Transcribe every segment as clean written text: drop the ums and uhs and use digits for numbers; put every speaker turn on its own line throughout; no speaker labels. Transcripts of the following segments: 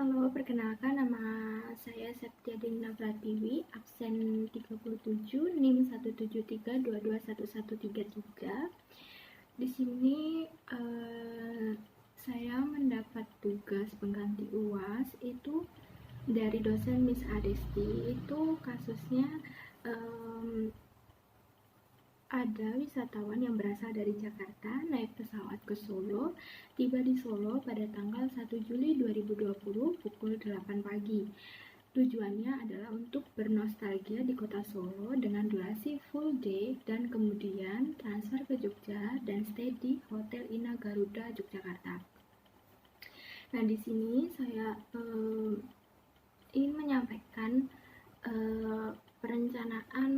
Halo, perkenalkan nama saya Septia Dina Pratiwi, absen 37, NIM 173221133. Di sini saya mendapat tugas pengganti UAS itu dari dosen Miss Adesti. Itu kasusnya ada wisatawan yang berasal dari Jakarta naik pesawat ke Solo, tiba di Solo pada tanggal 1 Juli 2020 pukul 8 pagi. Tujuannya adalah untuk bernostalgia di kota Solo dengan durasi full day dan kemudian transfer ke Jogja dan stay di Hotel Ina Garuda Yogyakarta. Nah, di sini saya ingin menyampaikan perencanaan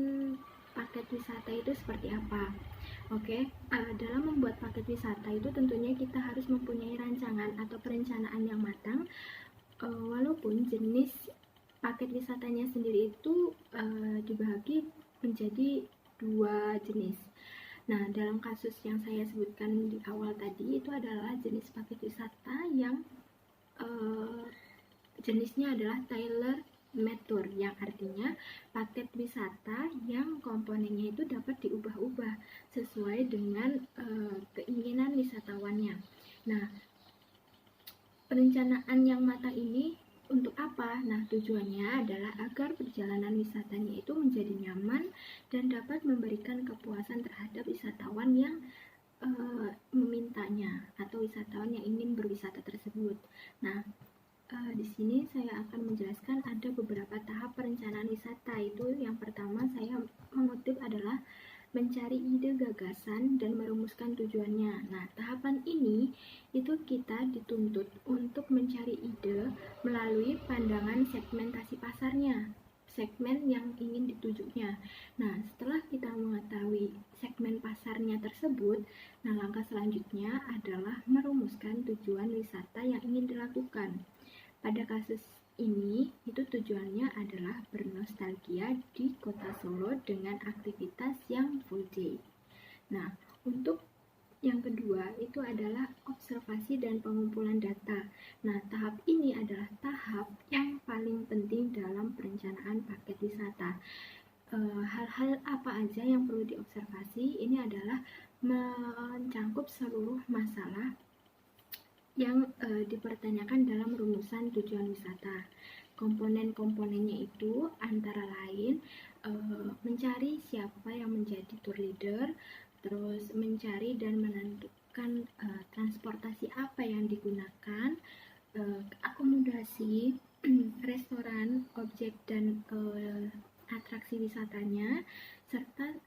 paket wisata itu seperti apa. Oke, dalam membuat paket wisata itu tentunya kita harus mempunyai rancangan atau perencanaan yang matang. Walaupun jenis paket wisatanya sendiri itu dibagi menjadi 2 jenis. Nah, dalam kasus yang saya sebutkan di awal tadi itu adalah jenis paket wisata yang jenisnya adalah tailor made tour, yang artinya paket wisata yang komponennya itu dapat diubah-ubah sesuai dengan keinginan wisatawannya. Nah, perencanaan yang matang ini untuk apa? Nah, tujuannya adalah agar perjalanan wisatanya itu menjadi nyaman dan dapat memberikan kepuasan terhadap wisatawan yang memintanya atau wisatawan yang ingin berwisata tersebut. Nah, di sini saya akan menjelaskan ada beberapa tahap perencanaan wisata. Itu yang pertama saya mengutip adalah mencari ide gagasan dan merumuskan tujuannya. Nah, tahapan ini itu kita dituntut untuk mencari ide melalui pandangan segmentasi pasarnya, segmen yang ingin ditujunya. Nah, setelah kita mengetahui segmen pasarnya tersebut, nah langkah selanjutnya adalah merumuskan tujuan wisata yang ingin dilakukan. Pada kasus ini, itu tujuannya adalah bernostalgia di kota Solo dengan aktivitas yang full day. Nah, untuk yang kedua itu adalah observasi dan pengumpulan data. Nah, tahap ini adalah tahap yang paling penting dalam perencanaan paket wisata. Hal-hal apa aja yang perlu diobservasi? Ini adalah mencangkup seluruh masalah yang dipertanyakan dalam rumusan tujuan wisata. Komponen-komponennya itu antara lain mencari siapa yang menjadi tour leader, terus mencari dan menentukan transportasi apa yang digunakan, akomodasi, restoran, objek dan atraksi wisatanya, serta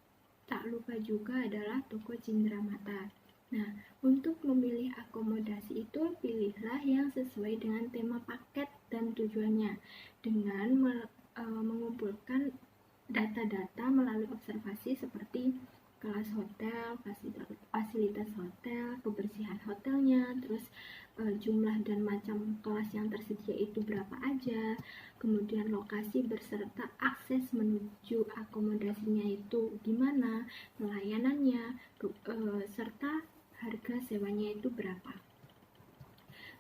tak lupa juga adalah toko cenderamata. Nah, untuk memilih akomodasi itu pilihlah yang sesuai dengan tema paket dan tujuannya dengan mengumpulkan data-data melalui observasi seperti kelas hotel, fasilitas hotel, kebersihan hotelnya, terus jumlah dan macam kelas yang tersedia itu berapa aja, kemudian lokasi beserta akses menuju akomodasinya itu gimana, pelayanannya, serta harga sewanya itu berapa.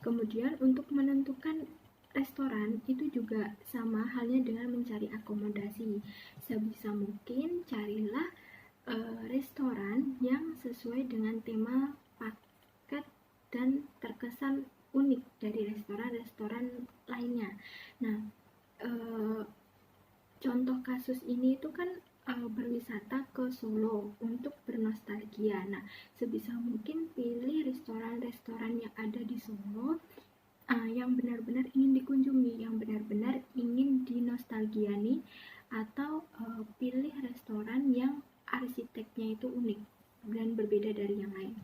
Kemudian untuk menentukan restoran itu juga sama halnya dengan mencari akomodasi. Sebisa mungkin carilah restoran yang sesuai dengan tema paket dan terkesan unik dari restoran-restoran lainnya. Nah, contoh kasus ini itu kan berwisata ke Solo untuk bernostalgia. Nah, sebisa mungkin pilih restoran-restoran yang ada di Solo yang benar-benar ingin dikunjungi, yang benar-benar ingin dinostalgiani, atau pilih restoran yang arsiteknya itu unik dan berbeda dari yang lain.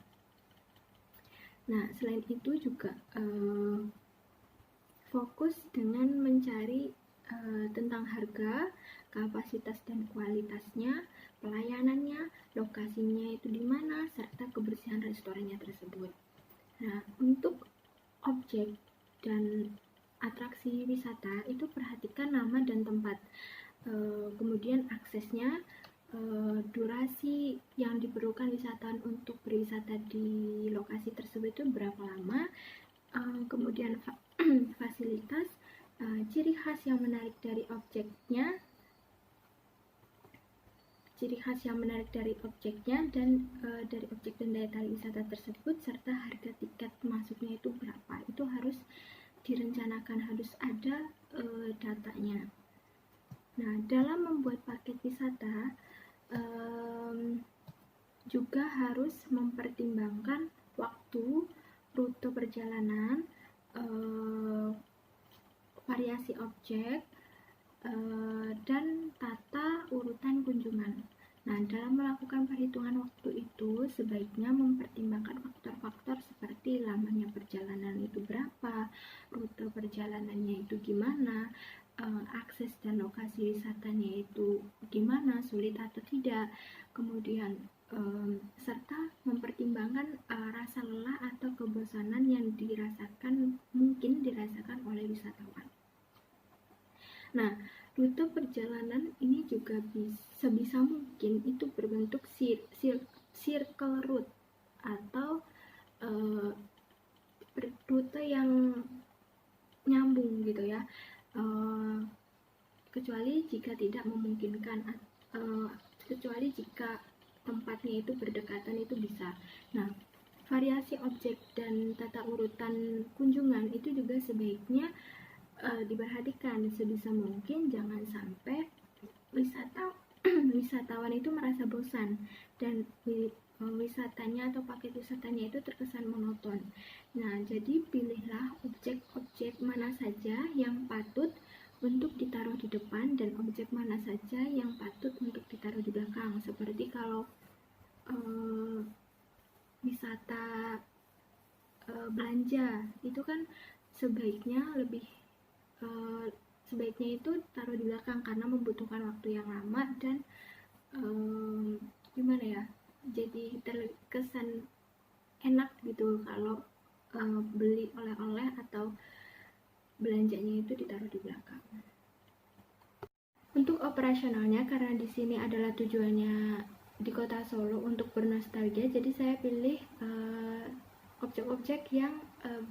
Nah, selain itu juga fokus dengan mencari tentang harga, kapasitas dan kualitasnya, pelayanannya, lokasinya itu di mana, serta kebersihan restorannya tersebut. Nah, untuk objek dan atraksi wisata itu perhatikan nama dan tempat, kemudian aksesnya, durasi yang diperlukan wisatawan untuk berwisata di lokasi tersebut itu berapa lama, kemudian fasilitas, ciri khas yang menarik dari objeknya dan dari objek dan daya tarik wisata tersebut, serta harga tiket masuknya itu berapa. Itu harus direncanakan, harus ada datanya. Nah, dalam membuat paket wisata juga harus mempertimbangkan waktu, rute perjalanan, variasi objek, dan tata urutan kunjungan. Nah, dalam melakukan perhitungan waktu itu sebaiknya mempertimbangkan faktor-faktor seperti lamanya perjalanan itu berapa, rute perjalanannya itu gimana, akses dan lokasi wisatanya itu gimana, sulit atau tidak, kemudian serta mempertimbangkan rasa lelah atau kebosanan yang mungkin dirasakan oleh wisatawan. Nah, rute perjalanan ini juga sebisa mungkin itu berbentuk circle route atau rute yang nyambung gitu ya, kecuali jika tidak memungkinkan, kecuali jika tempatnya itu berdekatan itu bisa. Nah, variasi objek dan tata urutan kunjungan itu juga sebaiknya diperhatikan. Sebisa mungkin jangan sampai wisatawan itu merasa bosan dan wisatanya atau paket wisatanya itu terkesan monoton. Nah, jadi pilihlah objek-objek mana saja yang patut untuk ditaruh di depan dan objek mana saja yang patut untuk ditaruh di belakang. Seperti kalau wisata belanja itu kan sebaiknya itu taruh di belakang karena membutuhkan waktu yang lama dan gimana ya, jadi terkesan enak gitu kalau beli oleh-oleh atau belanjanya itu ditaruh di belakang. Untuk operasionalnya, karena di sini adalah tujuannya di Kota Solo untuk bernostalgia, jadi saya pilih objek-objek yang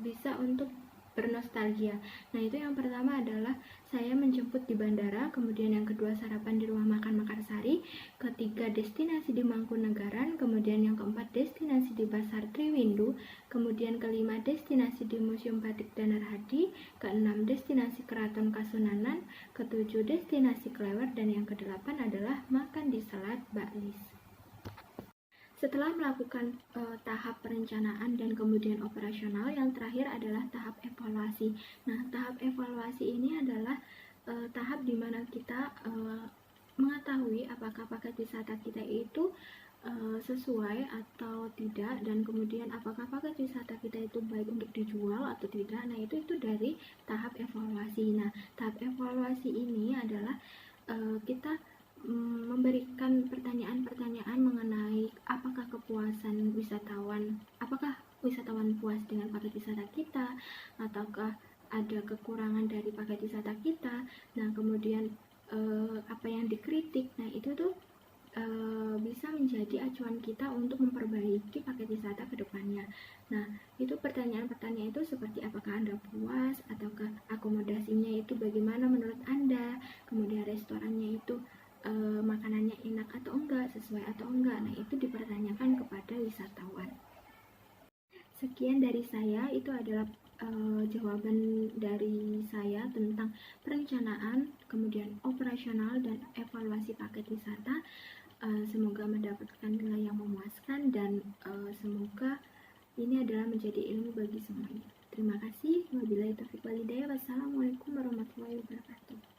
bisa untuk bernostalgia. Nah, itu yang pertama adalah saya menjemput di bandara, kemudian yang kedua sarapan di rumah makan Mekarsari, ketiga destinasi di Mangkunegaran, kemudian yang keempat destinasi di Pasar Triwindu, kemudian kelima destinasi di Museum Batik dan Narhadi, keenam destinasi Keraton Kasunanan, ketujuh destinasi Klewer, dan yang kedelapan adalah makan di Selat Baklis. Setelah melakukan tahap perencanaan dan kemudian operasional, yang terakhir adalah tahap evaluasi. Nah, tahap evaluasi ini adalah tahap di mana kita mengetahui apakah paket wisata kita itu sesuai atau tidak, dan kemudian apakah paket wisata kita itu baik untuk dijual atau tidak. Nah, itu dari tahap evaluasi. Nah, tahap evaluasi ini adalah kita memberikan pertanyaan-pertanyaan mengenai apakah wisatawan puas dengan paket wisata kita, ataukah ada kekurangan dari paket wisata kita. Nah, kemudian apa yang dikritik, nah itu tuh bisa menjadi acuan kita untuk memperbaiki paket wisata ke depannya. Nah, itu pertanyaan-pertanyaan itu seperti apakah Anda puas, ataukah akomodasinya itu bagaimana menurut Anda, kemudian restorannya itu makanannya enak atau enggak, sesuai atau enggak. Nah, itu dipertanyakan kepada wisatawan. Sekian dari saya, itu adalah jawaban dari saya tentang perencanaan, kemudian operasional dan evaluasi paket wisata. Semoga mendapatkan nilai yang memuaskan dan semoga ini adalah menjadi ilmu bagi semuanya. Terima kasih. Wabillahi taufiq wal hidayah. Wassalamualaikum warahmatullahi wabarakatuh.